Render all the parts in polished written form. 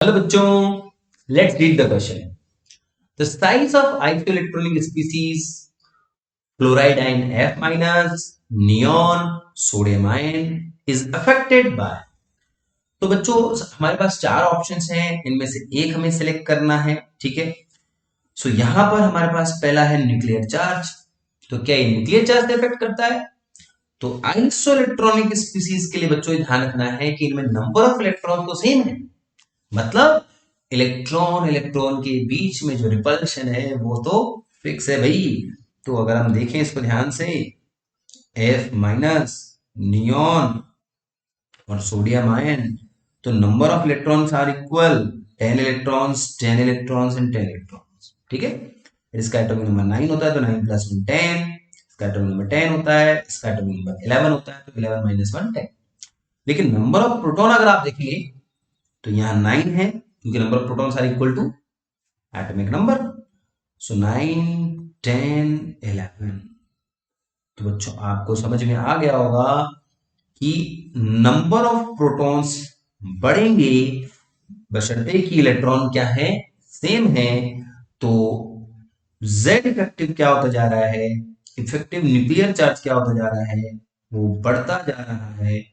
Hello बच्चों, let's read the question. The size of isoelectronic species fluoride ion F minus neon sodium ion is affected by. तो बच्चों हमारे पास चार options हैं, इनमें से एक हमें सिलेक्ट करना है। ठीक है, सो यहां पर हमारे पास पहला है न्यूक्लियर चार्ज। तो क्या ये न्यूक्लियर चार्ज से अफेक्ट करता है? तो आइसोइलेक्ट्रॉनिक स्पीसीज के लिए बच्चों ये ध्यान रखना है कि इनमें नंबर ऑफ इलेक्ट्रॉन तो सेम है, मतलब इलेक्ट्रॉन इलेक्ट्रॉन के बीच में जो रिपल्शन है वो तो फिक्स है भाई। तो अगर हम देखें इसको ध्यान से, F माइनस नियॉन और सोडियम आयन, तो number of electrons are equal 10 electrons 10 electrons and 10 electrons. ठीक है, इसका एटॉमिक नंबर 9 होता है तो 9 प्लस 1 10, इसका एटॉमिक नंबर 10 होता है, इसका एटॉमिक नंबर 11 होता है तो 11 माइनस 1 10। लेकिन नंबर ऑफ प्रोटॉन अगर आप देखेंगे तो यहाँ 9 है, क्योंकि number of protons are equal to atomic number. So 9 10 11। तो बच्चों आपको समझ में आ गया होगा कि नंबर ऑफ प्रोटॉन्स बढ़ेंगे बशर्ते कि इलेक्ट्रॉन क्या है, सेम है। तो Z इफेक्टिव क्या होता जा रहा है, इफेक्टिव न्यूक्लियर चार्ज क्या होता जा रहा है, वो बढ़ता जा रहा है।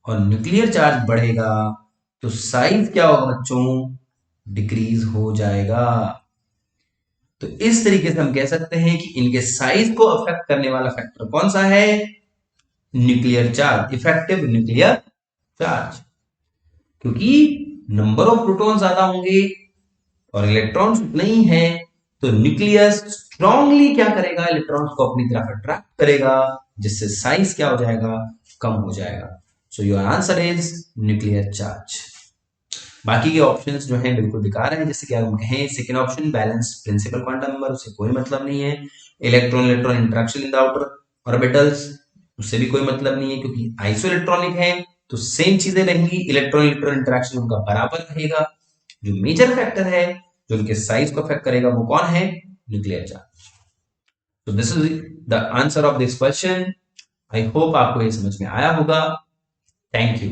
और न्यूक्लियर चार्ज बढ़ेगा तो साइज क्या होगा बच्चों, डिक्रीज हो जाएगा। तो इस तरीके से हम कह सकते हैं कि इनके साइज को अफेक्ट करने वाला फैक्टर कौन सा है, nuclear charge, effective nuclear charge. क्योंकि नंबर ऑफ प्रोटॉन ज्यादा होंगे और इलेक्ट्रॉन्स उतने ही है, तो न्यूक्लियस स्ट्रांगली क्या करेगा, इलेक्ट्रॉन्स को अपनी तरफ अट्रैक्ट करेगा, जिससे साइज क्या हो जाएगा, कम हो जाएगा। So your answer is nuclear charge. बाकी के ऑप्शंस जो हैं बिल्कुल बेकार हैं, जैसे कि हम कहें second option balance principal quantum number, उससे कोई मतलब नहीं है। Electron electron interaction in the outer orbitals, उससे भी कोई मतलब नहीं है, क्योंकि आइसो इलेक्ट्रॉनिक है तो सेम चीजें रहेंगी, इलेक्ट्रॉन इलेक्ट्रॉन इंटरेक्शन उनका बराबर रहेगा। जो मेजर फैक्टर है जो उनके साइज को अफेक्ट करेगा वो कौन है, न्यूक्लियर चार्ज। तो this is the answer of this question. I hope आपको ये समझ में आया होगा। Thank you.